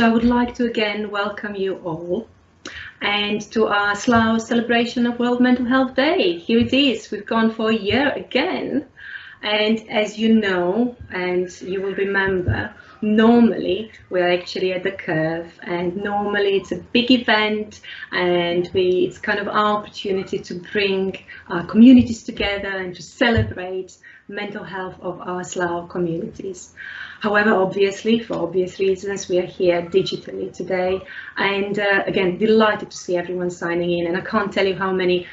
So I would like to again welcome you all and to our Slough celebration of World Mental Health Day. Here it is, we've gone for a year again. And as you know, and you will remember, normally we're actually at the Cllr, and normally it's a big event, and it's kind of our opportunity to bring our communities together and to celebrate mental health of our Slough communities. However, obviously, for obvious reasons, we are here digitally today, and again, delighted to see everyone signing in. And I can't tell you how many,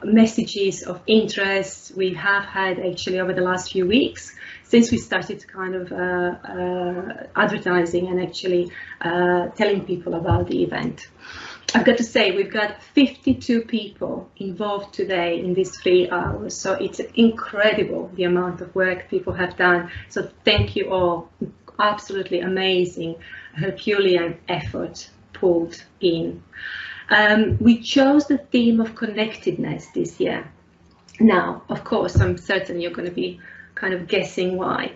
messages of interest we have had actually over the last few weeks since we started kind of advertising and actually telling people about the event. I've got to say, we've got 52 people involved today in these 3 hours, so it's incredible the amount of work people have done. So thank you all, absolutely amazing Herculean effort pulled in. We chose the theme of connectedness this year. Now, of course, I'm certain you're going to be kind of guessing why.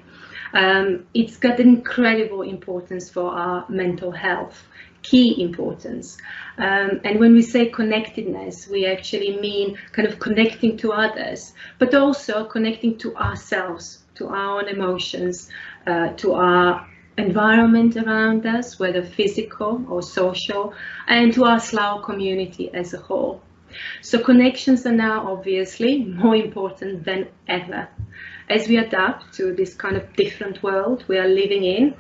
It's got incredible importance for our mental health, key importance. And when we say connectedness, we actually mean kind of connecting to others, but also connecting to ourselves, to our own emotions, to our environment around us, whether physical or social, and to our Slough community as a whole. So connections are now obviously more important than ever. As we adapt to this kind of different world we are living in,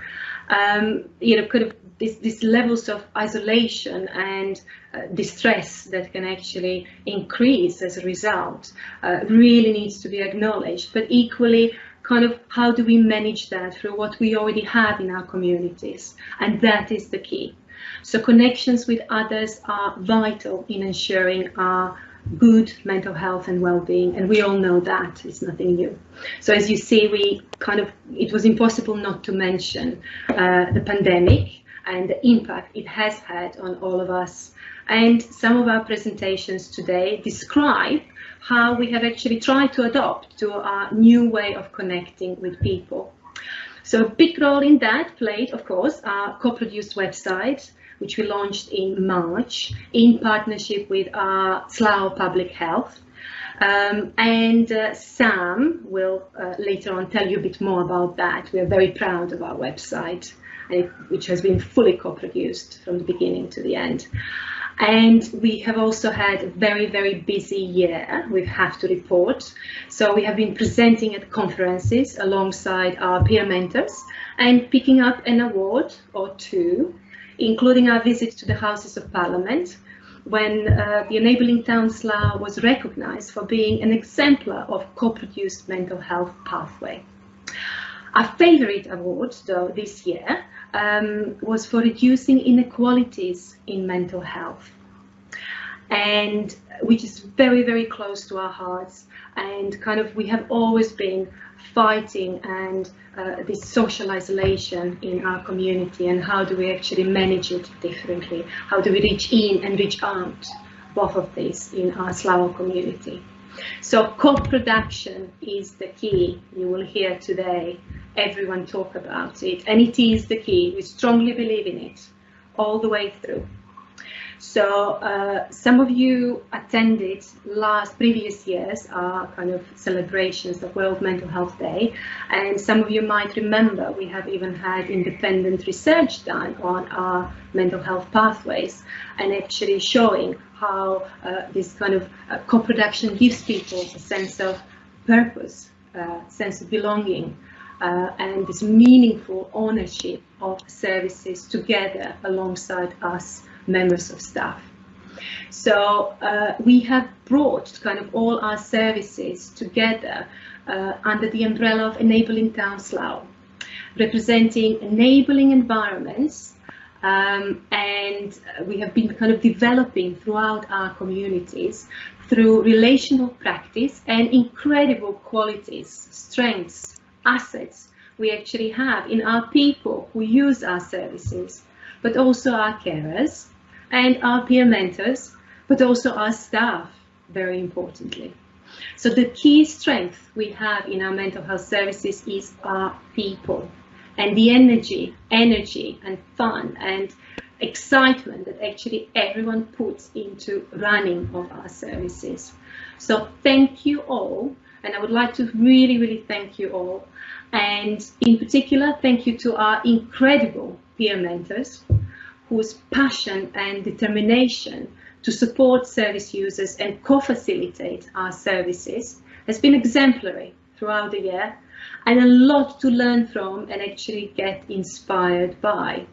kind of these levels of isolation and distress that can actually increase as a result really needs to be acknowledged, but equally kind of how do we manage that through what we already have in our communities, and that is the key. So connections with others are vital in ensuring our good mental health and well-being, and we all know that is nothing new. So as you see, it was impossible not to mention the pandemic and the impact it has had on all of us. And some of our presentations today describe how we have actually tried to adopt to our new way of connecting with people. So a big role in that played, of course, our co-produced website, which we launched in March in partnership with our Slough Public Health. And Sam will later on tell you a bit more about that. We are very proud of our website, which has been fully co-produced from the beginning to the end. And we have also had a very, very busy year, we have to report. So we have been presenting at conferences alongside our peer mentors and picking up an award or two, including our visit to the Houses of Parliament, when the Enabling Town Slough was recognised for being an exemplar of co-produced mental health pathway. Our favourite award, though, this year was for reducing inequalities in mental health, and which is very, very close to our hearts, and kind of we have always been fighting and this social isolation in our community, and how do we actually manage it differently? How do we reach in and reach out, both of these in our Slough community? So co-production is the key. You will hear today everyone talk about it, and it is the key. We strongly believe in it all the way through. So some of you attended previous years kind of celebrations of World Mental Health Day, and some of you might remember we have even had independent research done on our mental health pathways, and actually showing how this kind of co-production gives people a sense of purpose, sense of belonging, and this meaningful ownership of services together alongside us members of staff. So we have brought kind of all our services together under the umbrella of Enabling Town Slough, representing enabling environments, and we have been kind of developing throughout our communities through relational practice and incredible qualities, strengths, assets we actually have in our people who use our services, but also our carers and our peer mentors, but also our staff, very importantly. So the key strength we have in our mental health services is our people, and the energy and fun and excitement that actually everyone puts into running of our services. So thank you all, and I would like to really thank you all, and in particular thank you to our incredible peer mentors whose passion and determination to support service users and co-facilitate our services has been exemplary throughout the year, and a lot to learn from and actually get inspired by.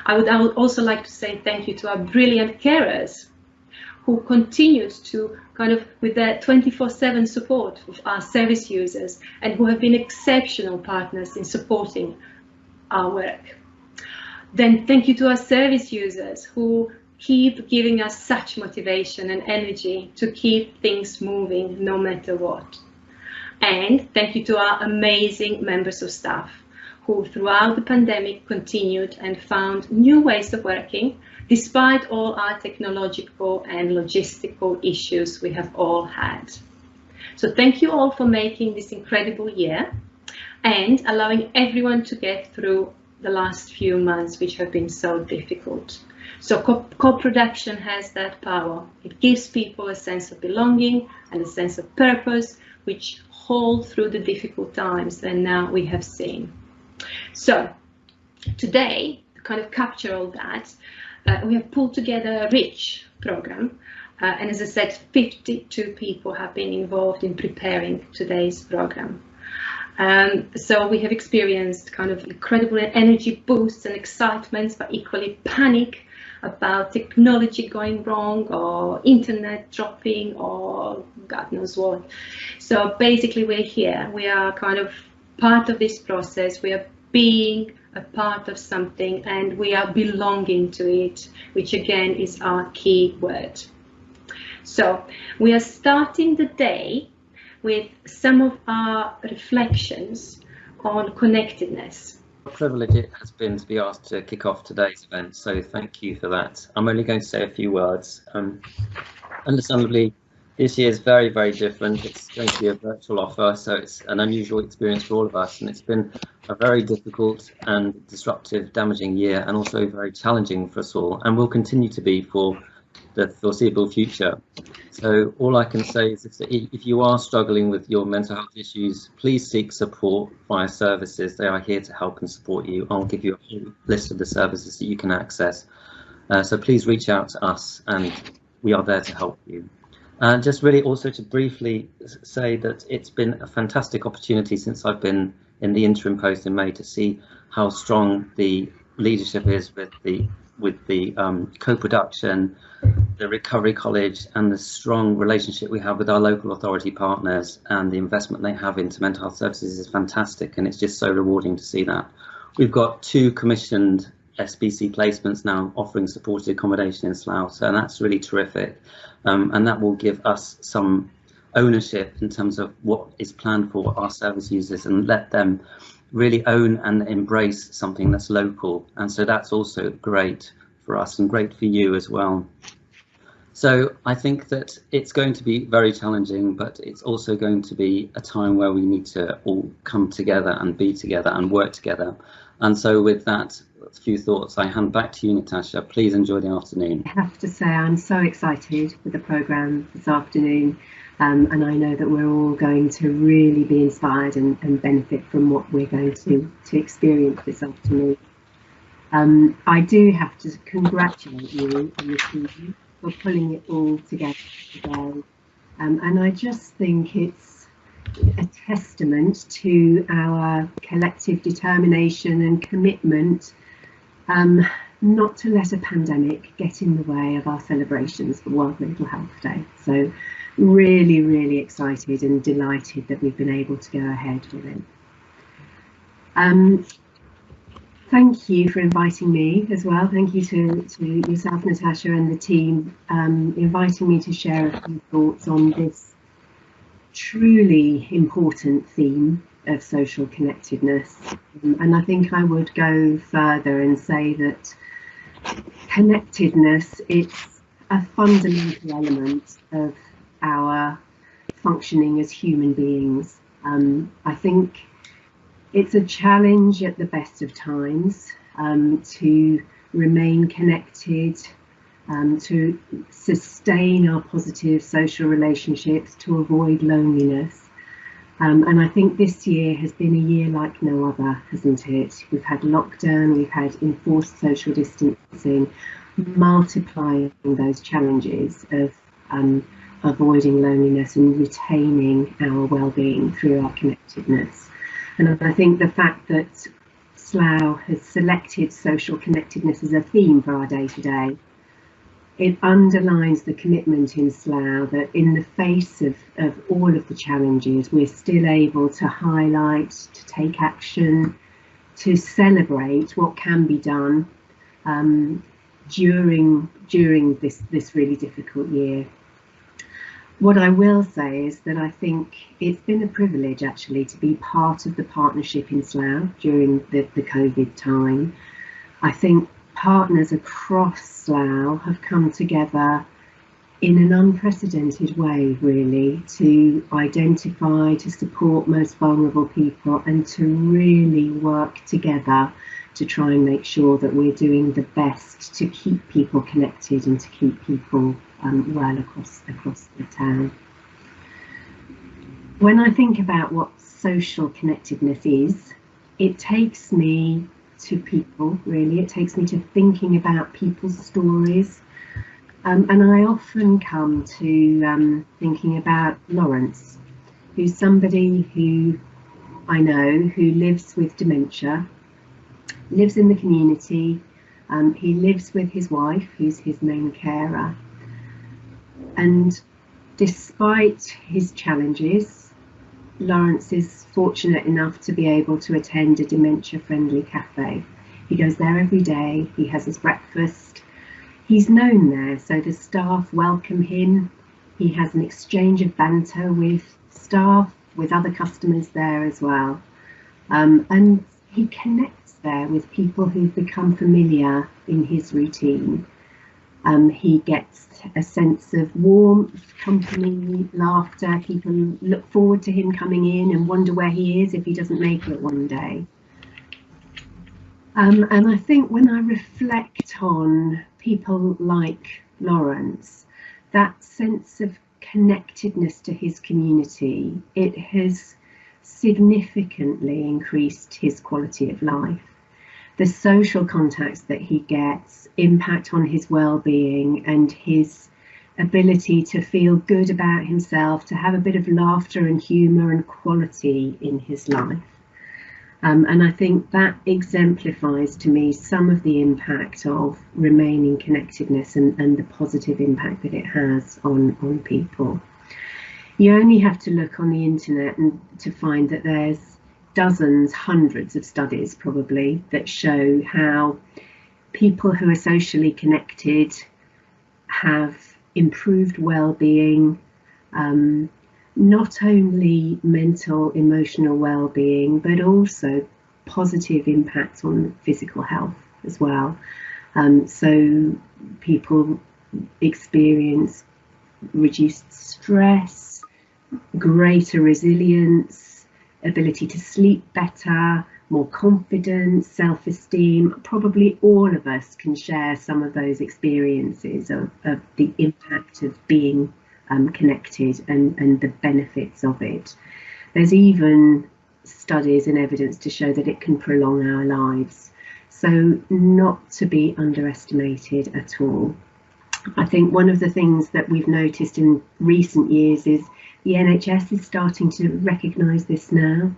I would also like to say thank you to our brilliant carers who continued to with their 24/7 support of our service users and who have been exceptional partners in supporting our work. Then thank you to our service users who keep giving us such motivation and energy to keep things moving no matter what. And thank you to our amazing members of staff who throughout the pandemic continued and found new ways of working despite all our technological and logistical issues we have all had. So thank you all for making this incredible year and allowing everyone to get through the last few months which have been so difficult. So co-production has that power. It gives people a sense of belonging and a sense of purpose which hold through the difficult times that now we have seen. So today, to capture all that, we have pulled together a rich program, and as I said, 52 people have been involved in preparing today's program. So we have experienced incredible energy boosts and excitements, but equally panic about technology going wrong or internet dropping or God knows what. So basically we're here, we are part of this process, we are being a part of something and we are belonging to it, which again is our key word. So we are starting the day with some of our reflections on connectedness. A privilege it has been to be asked to kick off today's event, so thank you for that. I'm only going to say a few words. Understandably, this year is very different. It's going to be a virtual offer, so it's an unusual experience for all of us, and it's been a very difficult and disruptive, damaging year, and also very challenging for us all, and will continue to be for the foreseeable future. So all I can say is if you are struggling with your mental health issues, please seek support via services. They are here to help and support you. I'll give you a whole list of the services that you can access. So please reach out to us and we are there to help you. And just really also to briefly say that it's been a fantastic opportunity since I've been in the interim post in May to see how strong the leadership is with the co-production, the Recovery College, and the strong relationship we have with our local authority partners, and the investment they have into mental health services is fantastic, and it's just so rewarding to see that. We've got 2 commissioned SBC placements now offering supported accommodation in Slough, so that's really terrific, and that will give us some ownership in terms of what is planned for our service users and let them really own and embrace something that's local, and so that's also great for us and great for you as well. So I think that it's going to be very challenging, but it's also going to be a time where we need to all come together and be together and work together. And so with that, a few thoughts, I hand back to you, Natasha. Please enjoy the afternoon. I have to say I'm so excited with the programme this afternoon, and I know that we're all going to really be inspired and benefit from what we're going to experience this afternoon. I do have to congratulate you on the team for pulling it all together today, and I just think it's a testament to our collective determination and commitment not to let a pandemic get in the way of our celebrations for World Mental Health Day. So really excited and delighted that we've been able to go ahead with it. Thank you for inviting me as well. Thank you to yourself, Natasha, and the team, inviting me to share a few thoughts on this truly important theme of social connectedness. And I think I would go further and say that connectedness is a fundamental element of our functioning as human beings. I think It's a challenge at the best of times to remain connected, to sustain our positive social relationships, to avoid loneliness. And I think this year has been a year like no other, hasn't it? We've had lockdown, we've had enforced social distancing, multiplying those challenges of avoiding loneliness and retaining our well-being through our connectedness. And I think the fact that Slough has selected social connectedness as a theme for our day-to-day, it underlines the commitment in Slough that in the face of all of the challenges, we're still able to highlight, to take action, to celebrate what can be done during this really difficult year. What I will say is that I think it's been a privilege actually to be part of the partnership in Slough during the COVID time. I think partners across Slough have come together in an unprecedented way, really, to identify, to support most vulnerable people and to really work together to try and make sure that we're doing the best to keep people connected and to keep people well across the town. When I think about what social connectedness is, it takes me to people, really. It takes me to thinking about people's stories. And I often come to thinking about Lawrence, who's somebody who I know who lives with dementia, lives in the community. He lives with his wife, who's his main carer. And despite his challenges, Lawrence is fortunate enough to be able to attend a dementia-friendly cafe. He goes there every day, he has his breakfast. He's known there, so the staff welcome him. He has an exchange of banter with staff, with other customers there as well. And he connects there with people who've become familiar in his routine. He gets a sense of warmth, company, laughter. People look forward to him coming in and wonder where he is if he doesn't make it one day. And I think when I reflect on people like Lawrence, that sense of connectedness to his community, it has significantly increased his quality of life. The social contacts that he gets impact on his well-being and his ability to feel good about himself, to have a bit of laughter and humour and quality in his life. And I think that exemplifies to me some of the impact of remaining connectedness and the positive impact that it has on people. You only have to look on the internet and to find that there's dozens, hundreds of studies probably that show how people who are socially connected have improved well-being, not only mental, emotional well-being, but also positive impacts on physical health as well. So people experience reduced stress, greater resilience, ability to sleep better, more confidence, self-esteem. Probably all of us can share some of those experiences of the impact of being connected and the benefits of it. There's even studies and evidence to show that it can prolong our lives. So not to be underestimated at all. I think one of the things that we've noticed in recent years is the NHS is starting to recognise this now.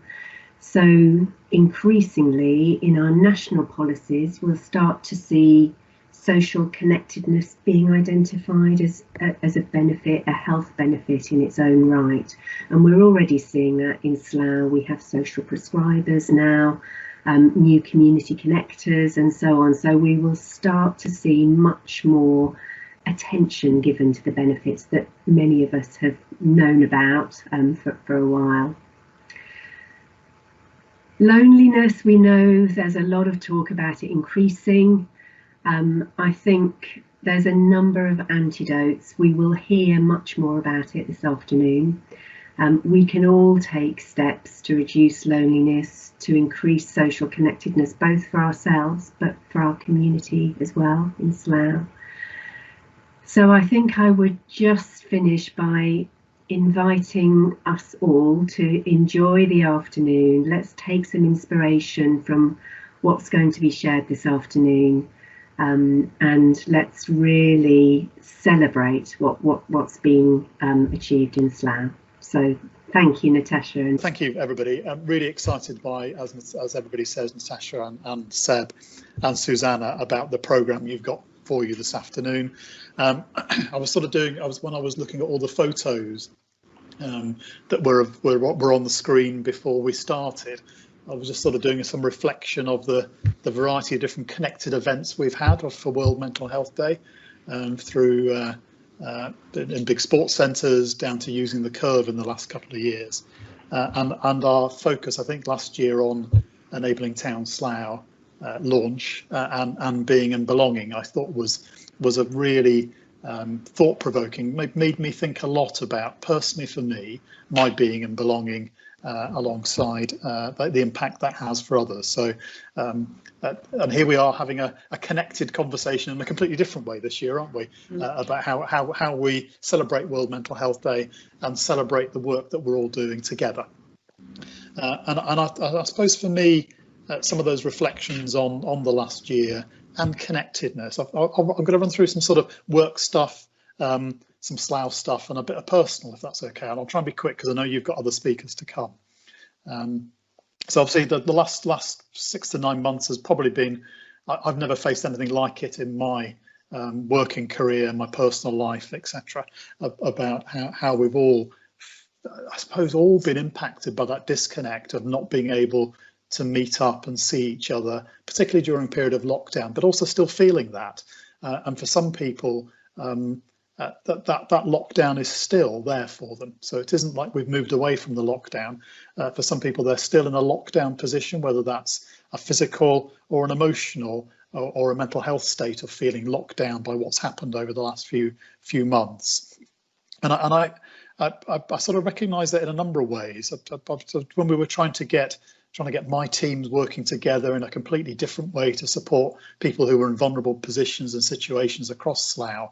So increasingly in our national policies, we'll start to see social connectedness being identified as a benefit, a health benefit in its own right. And we're already seeing that in Slough. We have social prescribers now, new community connectors and so on. So we will start to see much more attention given to the benefits that many of us have known about for a while. Loneliness, we know there's a lot of talk about it increasing. I think there's a number of antidotes. We will hear much more about it this afternoon. We can all take steps to reduce loneliness, to increase social connectedness, both for ourselves but for our community as well in Slough. So I think I would just finish by inviting us all to enjoy the afternoon. Let's take some inspiration from what's going to be shared this afternoon, and let's really celebrate what's being achieved in Slough. So thank you, Natasha. And thank you, everybody. I'm really excited by, as everybody says, Natasha and Seb and Susanna, about the programme you've got for you this afternoon. I was when I was looking at all the photos that were on the screen before we started, I was just sort of doing some reflection of the variety of different connected events we've had for World Mental Health Day, through in big sports centres down to using the Cllr in the last couple of years, and our focus, I think, last year on Enabling Town Slough launch and being and belonging, I thought was a really thought-provoking, made me think a lot about, personally for me, my being and belonging, alongside the impact that has for others. So and here we are having a connected conversation in a completely different way this year, aren't we? About how we celebrate World Mental Health Day and celebrate the work that we're all doing together. And I suppose for me, some of those reflections on the last year and connectedness, I'm going to run through some sort of work stuff, some Slough stuff, and a bit of personal, if that's okay. And I'll try and be quick because I know you've got other speakers to come. So obviously the last 6 to 9 months has probably been, I've never faced anything like it in my working career, my personal life, etc. About how we've all, I suppose, all been impacted by that disconnect of not being able to meet up and see each other, particularly during a period of lockdown, but also still feeling that. And for some people, that lockdown is still there for them. So it isn't like we've moved away from the lockdown. For some people, they're still in a lockdown position, whether that's a physical or an emotional or a mental health state of feeling locked down by what's happened over the last few months. And I sort of recognise that in a number of ways. When we were trying to get my teams working together in a completely different way to support people who were in vulnerable positions and situations across Slough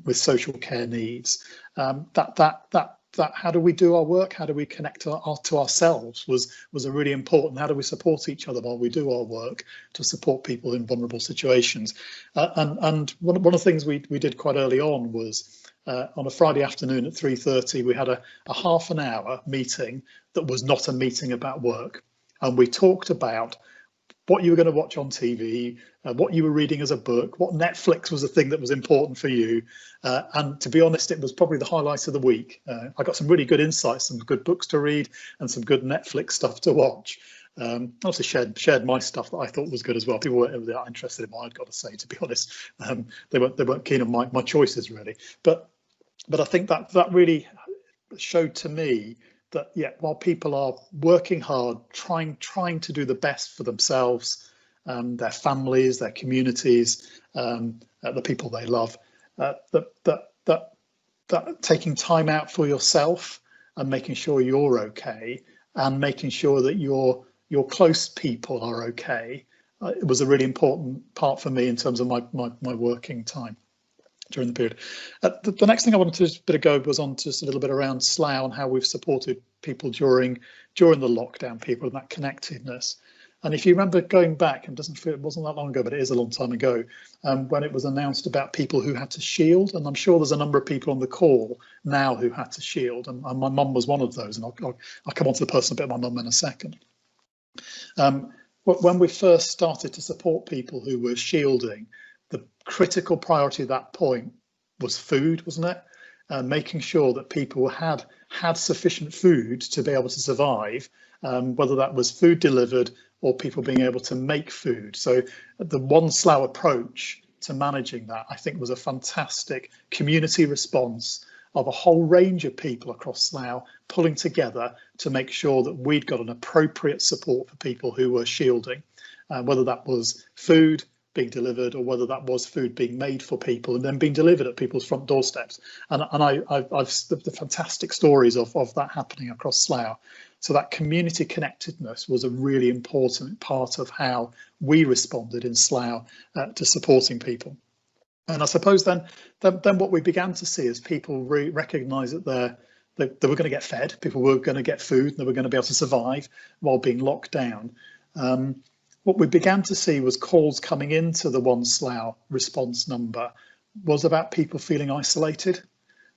with social care needs, that how do we do our work, how do we connect to ourselves was a really important. How do we support each other while we do our work to support people in vulnerable situations? And one of the things we did quite early on was, on a Friday afternoon at 3:30, we had a half an hour meeting that was not a meeting about work, and we talked about what you were going to watch on TV, what you were reading as a book, what Netflix was the thing that was important for you. And to be honest, it was probably the highlight of the week. I got some really good insights, some good books to read and some good Netflix stuff to watch. I also shared my stuff that I thought was good as well. People weren't that interested in what I'd got to say, to be honest. They weren't keen on my choices, really. But I think that really showed to me that, yeah, while people are working hard, trying to do the best for themselves, their families, their communities, the people they love, that taking time out for yourself and making sure you're okay, and making sure that your close people are okay, it was a really important part for me in terms of my working time during the period. The next thing I wanted to bit ago was on just a little bit around Slough and how we've supported people during the lockdown, people and that connectedness. And if you remember going back, and it wasn't that long ago, but it is a long time ago, when it was announced about people who had to shield, and I'm sure there's a number of people on the call now who had to shield, and my mum was one of those, and I'll come on to the personal bit of my mum in a second. When we first started to support people who were shielding, the critical priority at that point was food, wasn't it? Making sure that people had sufficient food to be able to survive, whether that was food delivered or people being able to make food. So the One Slough approach to managing that, I think, was a fantastic community response of a whole range of people across Slough pulling together to make sure that we'd got an appropriate support for people who were shielding, whether that was food, being delivered, or whether that was food being made for people and then being delivered at people's front doorsteps. And I've the fantastic stories of that happening across Slough. So that community connectedness was a really important part of how we responded in Slough to supporting people. And I suppose then what we began to see is people recognise that they were going to get fed, people were going to get food, and they were going to be able to survive while being locked down. What we began to see was calls coming into the One Slough response number was about people feeling isolated.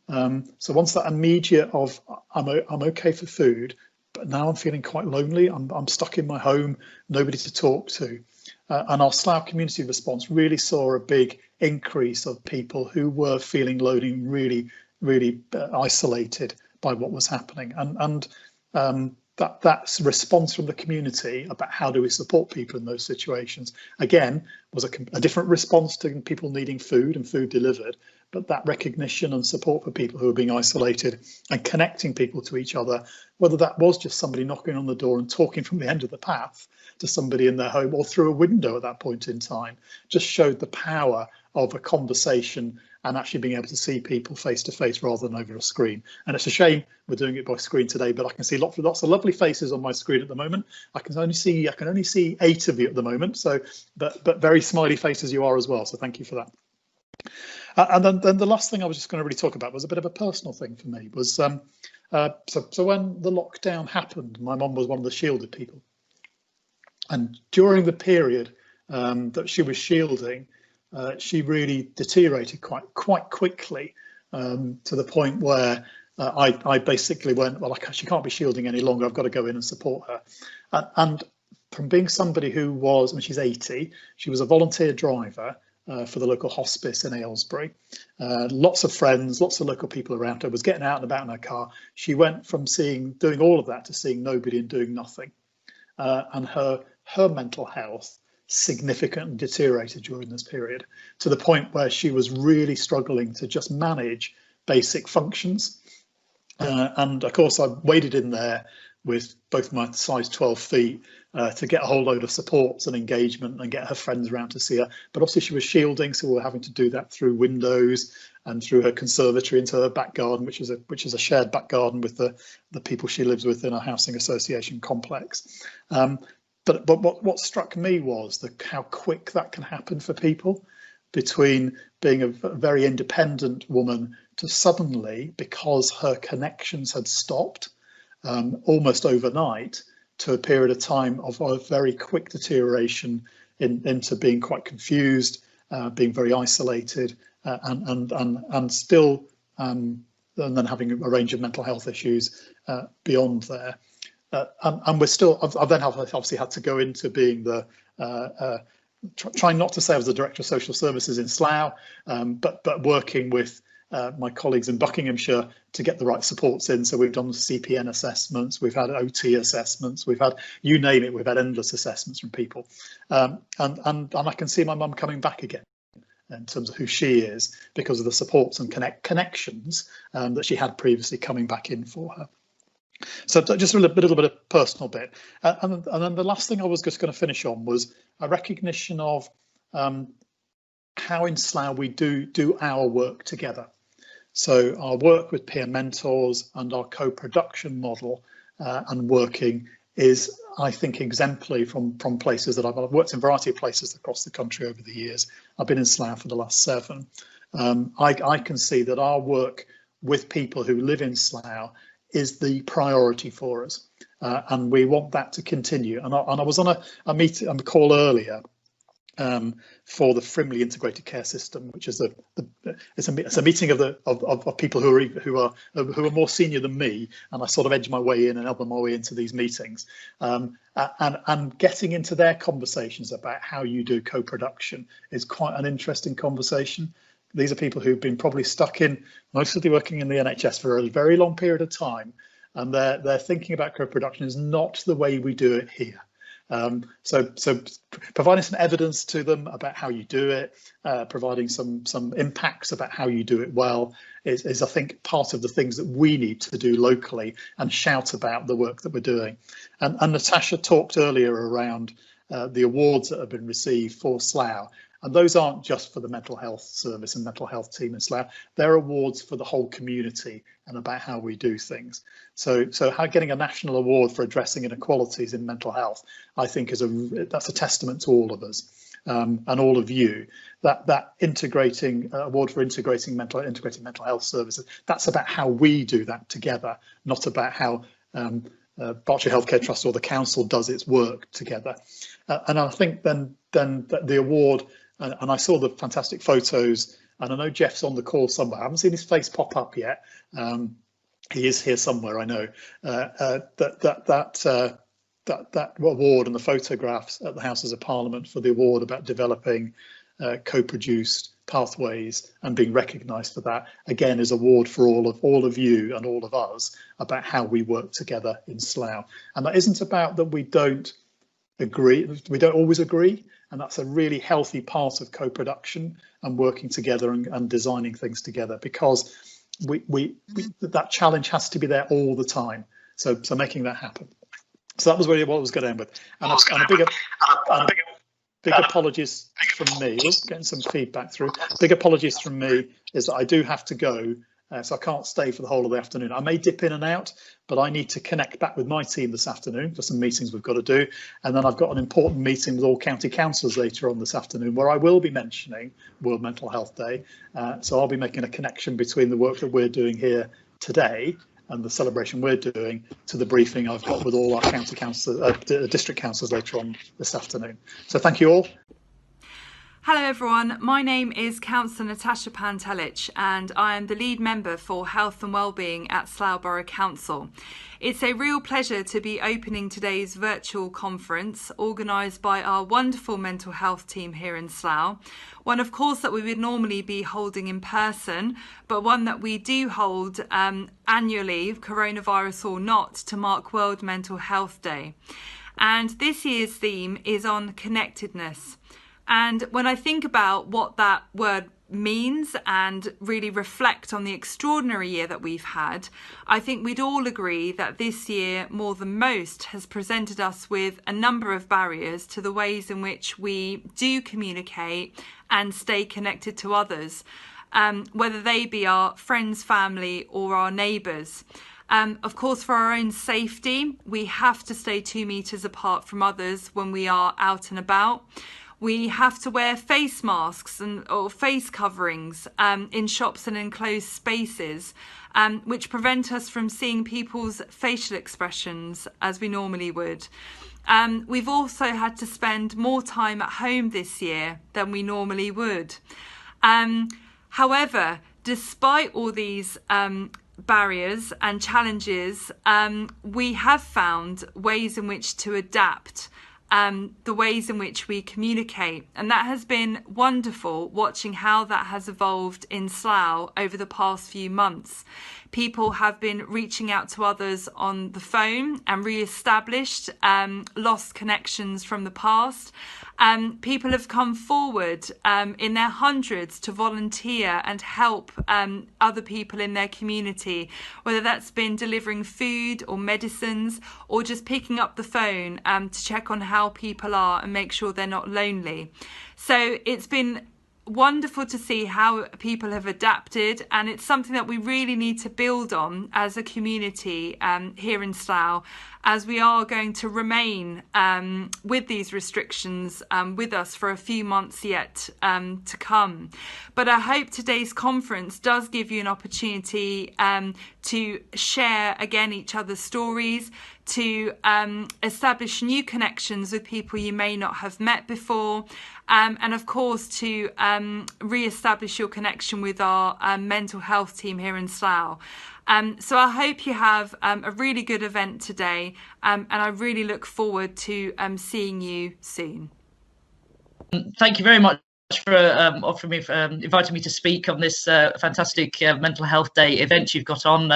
So once that immediate of I'm okay for food, but now I'm feeling quite lonely, I'm stuck in my home, nobody to talk to. And our Slough community response really saw a big increase of people who were feeling lonely, really isolated by what was happening. And that response from the community about how do we support people in those situations, again, was a different response to people needing food and food delivered, but that recognition and support for people who are being isolated and connecting people to each other, whether that was just somebody knocking on the door and talking from the end of the path to somebody in their home or through a window at that point in time, just showed the power of a conversation and actually being able to see people face to face rather than over a screen. And it's a shame we're doing it by screen today, but I can see lots of lovely faces on my screen at the moment. I can only see 8 of you at the moment, so but very smiley faces you are as well, so thank you for that. And then the last thing I was just going to really talk about was a bit of a personal thing for me. Was so when the lockdown happened, my mum was one of the shielded people, and during the period that she was shielding, she really deteriorated quite quickly, to the point where I basically went, well, she can't be shielding any longer, I've got to go in and support her. And from being somebody who was, when she's 80, she was a volunteer driver for the local hospice in Aylesbury. Lots of friends, lots of local people around her, was getting out and about in her car. She went from doing all of that to seeing nobody and doing nothing. And her mental health significantly deteriorated during this period, to the point where she was really struggling to just manage basic functions. And of course I waded in there with both my size 12 feet to get a whole load of supports and engagement and get her friends around to see her. But obviously she was shielding, so we were having to do that through windows and through her conservatory into her back garden, which is a shared back garden with the people she lives with in a housing association complex. But what struck me was how quick that can happen for people, between being a very independent woman to suddenly, because her connections had stopped almost overnight, to a period of time of a very quick deterioration into being quite confused, being very isolated, and still, and then having a range of mental health issues beyond there. And we're still, I've then obviously had to go into being trying not to say I was the Director of Social Services in Slough, but working with my colleagues in Buckinghamshire to get the right supports in. So we've done CPN assessments, we've had OT assessments, we've had, you name it, we've had endless assessments from people. And I can see my mum coming back again in terms of who she is, because of the supports and connections that she had previously coming back in for her. So just a little bit of personal bit. And then the last thing I was just going to finish on was a recognition of how in Slough we do our work together. So our work with peer mentors and our co-production model and working is, I think, exemplary from places that I've worked in, a variety of places across the country over the years. I've been in Slough for the last 7. I can see that our work with people who live in Slough is the priority for us, and we want that to continue. And I was on a call earlier for the Frimley Integrated Care System, which is it's a meeting of people who are more senior than me, and I sort of edge my way in and elbow my way into these meetings, and getting into their conversations about how you do co-production is quite an interesting conversation. These are people who've been probably stuck in, mostly working in the NHS for a very long period of time, and their thinking about co-production is not the way we do it here. So providing some evidence to them about how you do it, providing some impacts about how you do it well is I think part of the things that we need to do locally and shout about the work that we're doing. And Natasha talked earlier around the awards that have been received for Slough. And those aren't just for the mental health service and mental health team in Slough. They're awards for the whole community and about how we do things. So getting a national award for addressing inequalities in mental health, I think that's a testament to all of us. And all of you, that integrating award for integrating mental health services, that's about how we do that together, not about how Berkshire Healthcare Trust or the council does its work together. And I think then the award, and I saw the fantastic photos, and I know Geoff's on the call somewhere. I haven't seen his face pop up yet. He is here somewhere, I know. That award and the photographs at the Houses of Parliament for the award about developing co-produced pathways and being recognised for that, again, is award for all of you and all of us about how we work together in Slough. And that isn't about that we don't always agree, and that's a really healthy part of co-production and working together and designing things together, because that challenge has to be there all the time. So making that happen. So that was really what I was going to end with. And a big apologies from me. Getting some feedback through. Big apologies from me is that I do have to go, so I can't stay for the whole of the afternoon. I may dip in and out, but I need to connect back with my team this afternoon for some meetings we've got to do. And then I've got an important meeting with all county councillors later on this afternoon, where I will be mentioning World Mental Health Day. So I'll be making a connection between the work that we're doing here today and the celebration we're doing to the briefing I've got with all our county councillors, district councillors later on this afternoon. So thank you all. Hello everyone, my name is Councillor Natasha Pantelic and I am the lead member for Health and Wellbeing at Slough Borough Council. It's a real pleasure to be opening today's virtual conference organised by our wonderful mental health team here in Slough. One of course that we would normally be holding in person, but one that we do hold annually, coronavirus or not, to mark World Mental Health Day. And this year's theme is on connectedness. And when I think about what that word means and really reflect on the extraordinary year that we've had, I think we'd all agree that this year, more than most, has presented us with a number of barriers to the ways in which we do communicate and stay connected to others, whether they be our friends, family, or our neighbours. Of course, for our own safety, we have to stay 2 metres apart from others when we are out and about. We have to wear face masks or face coverings in shops and enclosed spaces, which prevent us from seeing people's facial expressions as we normally would. We've also had to spend more time at home this year than we normally would. However, despite all these barriers and challenges, we have found ways in which to adapt the ways in which we communicate, and that has been wonderful, watching how that has evolved in Slough over the past few months. People have been reaching out to others on the phone and re-established lost connections from the past. People have come forward in their hundreds to volunteer and help other people in their community, whether that's been delivering food or medicines or just picking up the phone to check on how people are and make sure they're not lonely. So it's been wonderful to see how people have adapted, and it's something that we really need to build on as a community here in Slough, as we are going to remain with these restrictions with us for a few months yet to come. But I hope today's conference does give you an opportunity to share again each other's stories, to establish new connections with people you may not have met before, and of course to re-establish your connection with our mental health team here in Slough. So I hope you have a really good event today, and I really look forward to seeing you soon. Thank you very much for offering me, inviting me to speak on this fantastic Mental Health Day event you've got on.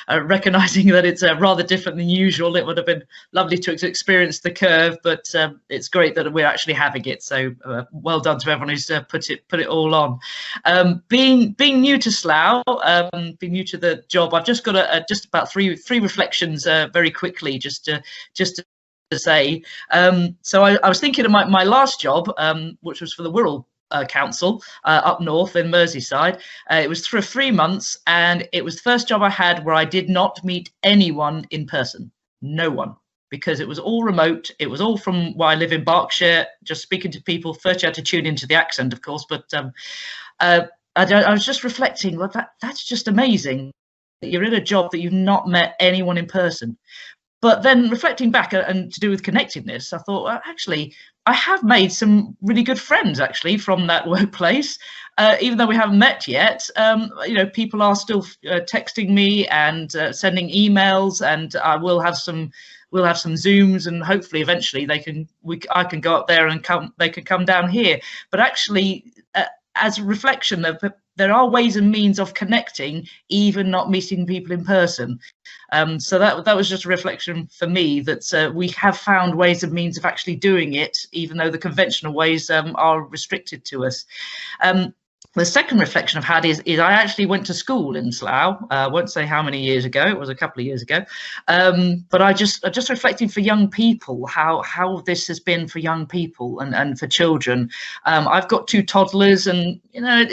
Recognising that it's rather different than usual, it would have been lovely to experience the Cllr, but it's great that we're actually having it. So well done to everyone who's put it all on. Being new to Slough, being new to the job, I've just got just about three reflections very quickly, just to say. So I was thinking of my last job, which was for the Wirral council up north in Merseyside. It was for 3 months, and it was the first job I had where I did not meet anyone in person. No one. Because it was all remote. It was all from where I live in Berkshire, just speaking to people. First you had to tune into the accent, of course, but I was just reflecting, well, that's just amazing that you're in a job that you've not met anyone in person. But then reflecting back and to do with connectedness, I thought, well, actually, I have made some really good friends actually from that workplace. Even though we haven't met yet, you know, people are still texting me and sending emails, and I will have some. We'll have some Zooms, and hopefully eventually I can go up there and they can come down here. But actually, as a reflection, there are ways and means of connecting, even not meeting people in person. So that was just a reflection for me that we have found ways and means of actually doing it, even though the conventional ways are restricted to us. The second reflection I've had is I actually went to school in Slough. I won't say how many years ago, it was a couple of years ago. But I just reflecting for young people, how this has been for young people and for children. I've got 2 toddlers, and you know,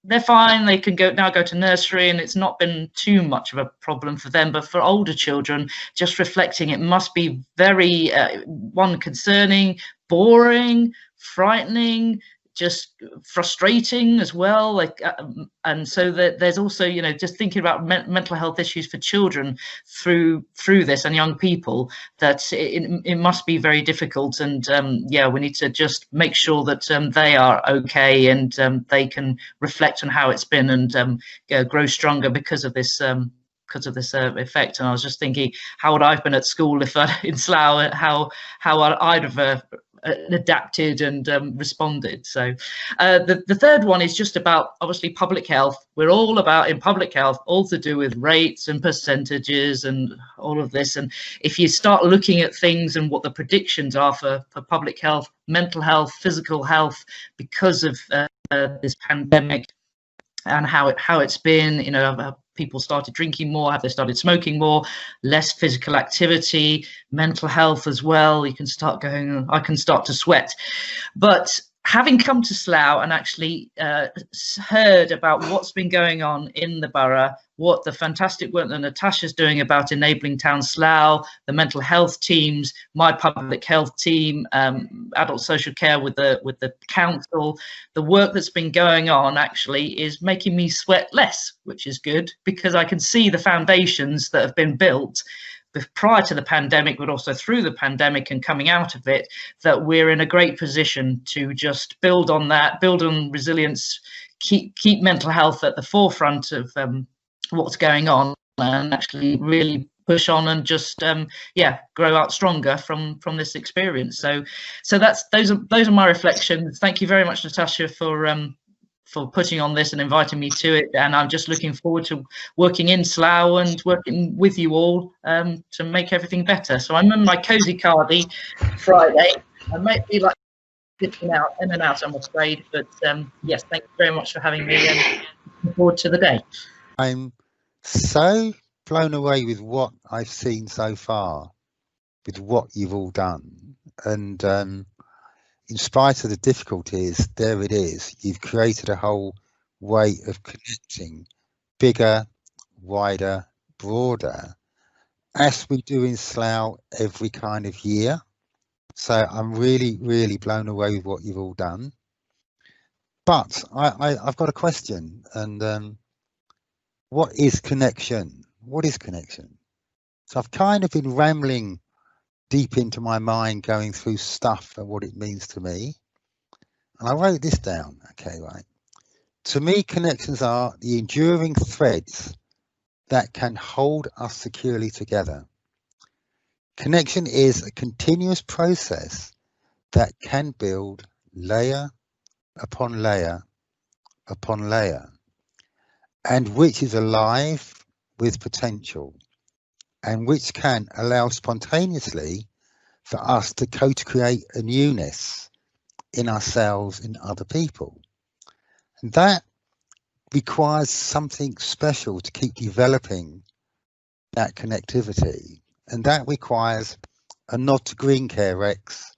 they're fine. They can go to nursery, and it's not been too much of a problem for them. But for older children, just reflecting, it must be very concerning, boring, frightening, just frustrating as well, like and so that there's also, you know, just thinking about mental health issues for children through this and young people, that it must be very difficult. And yeah, we need to just make sure that they are okay, and they can reflect on how it's been, and grow stronger because of this effect. And I was just thinking, how would I have been at school if in Slough, how I'd have adapted and responded. So the third one is just about, obviously, public health. We're all about, in public health, all to do with rates and percentages and all of this. And if you start looking at things and what the predictions are for public health, mental health, physical health, because of this pandemic and how it's been, you know, have people started drinking more? Have they started smoking more? Less physical activity, mental health as well. You can start going, I can start to sweat. But having come to Slough and actually heard about what's been going on in the borough, what the fantastic work that Natasha's doing about enabling town Slough, the mental health teams, my public health team, adult social care with the council, the work that's been going on actually is making me sweat less, which is good, because I can see the foundations that have been built prior to the pandemic, but also through the pandemic and coming out of it, that we're in a great position to just build on that, build on resilience, keep mental health at the forefront of what's going on, and actually really push on and just grow out stronger from this experience. So those are my reflections. Thank you very much, Natasha, for putting on this and inviting me to it, and I'm just looking forward to working in Slough and working with you all to make everything better. So I'm in my cozy cardi Friday. I might be like dipping out in and out, I'm afraid, but yes, thank you very much for having me, and looking forward to the day. I'm so blown away with what I've seen so far, with what you've all done, and in spite of the difficulties, there it is. You've created a whole way of connecting, bigger, wider, broader, as we do in Slough every kind of year. So I'm really, really blown away with what you've all done. But I've got a question, and what is connection? What is connection? So I've kind of been rambling deep into my mind, going through stuff and what it means to me. And I wrote this down. Okay, right. To me, connections are the enduring threads that can hold us securely together. Connection is a continuous process that can build layer upon layer upon layer, and which is alive with potential, and which can allow spontaneously for us to co-create a newness in ourselves, in other people. And that requires something special to keep developing that connectivity. And that requires a nod to Green Care Rex,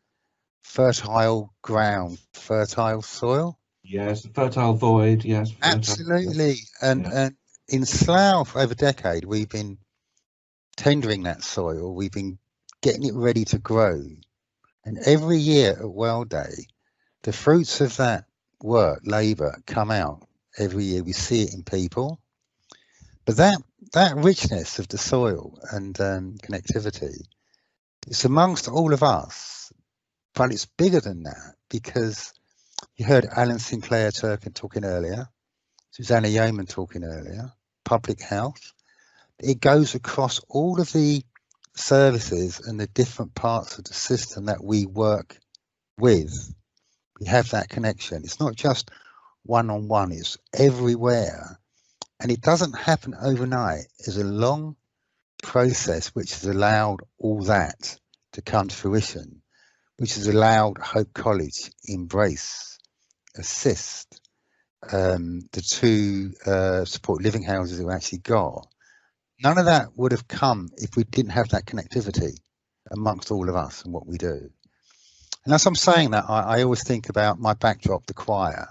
fertile ground, fertile soil. yes, fertile void, yes. Fertile, Absolutely. yes. And in Slough, for over a decade, we've been tendering that soil. We've been getting it ready to grow. And every year at Well Day, the fruits of that work, labour, come out every year. We see it in people. But that richness of the soil and connectivity, it's amongst all of us, but it's bigger than that, because you heard Alan Sinclair talking earlier, Susanna Yeoman talking earlier, public health. It goes across all of the services and the different parts of the system that we work with. We have that connection. It's not just one-on-one, it's everywhere. And it doesn't happen overnight. It's a long process which has allowed all that to come to fruition, which has allowed Hope College, Embrace, Assist, the two support living houses we've actually got. None of that would have come if we didn't have that connectivity amongst all of us and what we do. And as I'm saying that, I always think about my backdrop, the choir.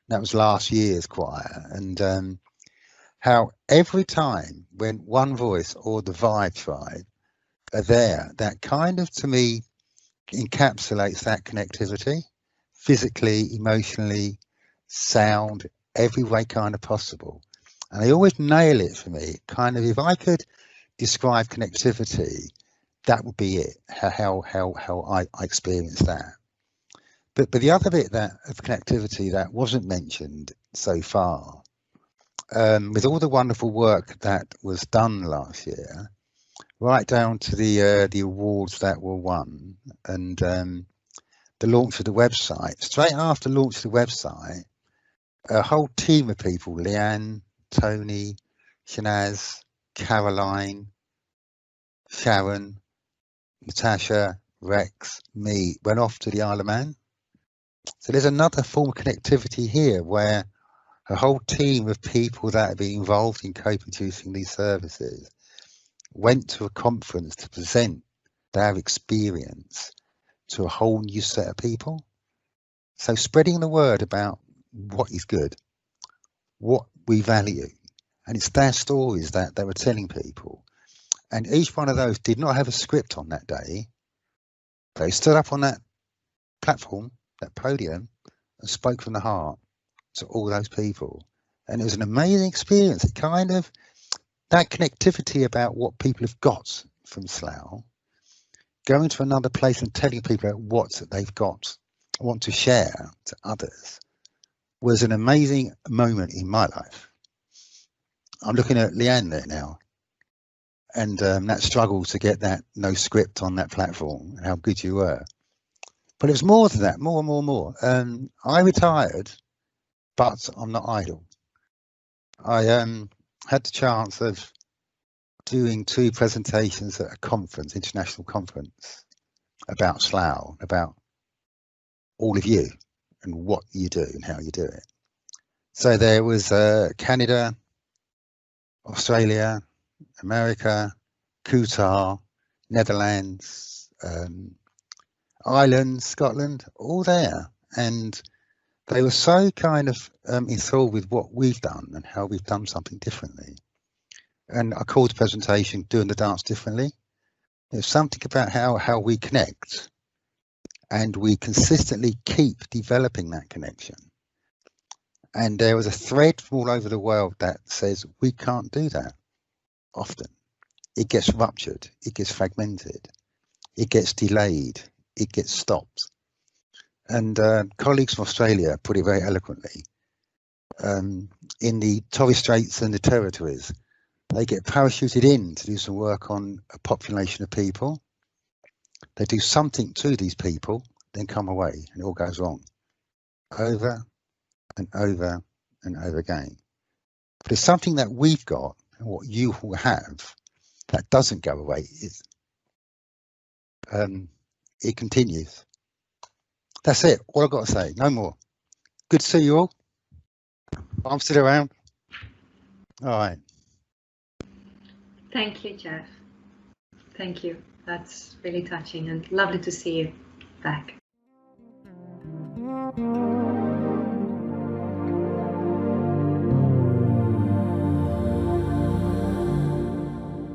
That was last year's choir. And how every time when one voice or the Vibe Tribe are there, that kind of, to me, encapsulates that connectivity, physically, emotionally, sound, every way kind of possible. And they always nail it for me. Kind of, if I could describe connectivity, that would be it, how I experience that. But the other bit that of connectivity that wasn't mentioned so far, with all the wonderful work that was done last year, right down to the awards that were won, and the launch of the website. Straight after the launch of the website, a whole team of people, Leanne, Tony, Shanaz, Caroline, Sharon, Natasha, Rex, me, went off to the Isle of Man. So there's another form of connectivity here where a whole team of people that have been involved in co-producing these services went to a conference to present their experience to a whole new set of people. So spreading the word about what is good, what we value, and it's their stories that they were telling people. And each one of those did not have a script on that day. They stood up on that platform, that podium, and spoke from the heart to all those people. And it was an amazing experience. It kind of, that connectivity about what people have got from Slough, going to another place and telling people about what they've got, want to share to others, was an amazing moment in my life. I'm looking at Leanne there now, and that struggle to get that no script on that platform, and how good you were. But it was more than that, more. I retired, but I'm not idle. I had the chance of doing 2 presentations at a conference, international conference, about Slough, about all of you and what you do and how you do it. So there was Canada, Australia, America, Cllr, Netherlands, Ireland, Scotland, all there. And they were so kind of enthralled with what we've done and how we've done something differently. And I called the presentation Doing the Dance Differently. There's something about how we connect, and we consistently keep developing that connection. And there was a thread from all over the world that says we can't do that often. It gets ruptured, it gets fragmented, it gets delayed, it gets stopped. And colleagues from Australia put it very eloquently. In the Torres Straits and the territories, they get parachuted in to do some work on a population of people. They do something to these people, then come away, and it all goes wrong. Over and over and over again. But it's something that we've got, and what you will have, that doesn't go away. It continues. That's it. All I've got to say. No more. Good to see you all. I'm still around. All right. Thank you, Geoff. Thank you. That's really touching and lovely to see you back.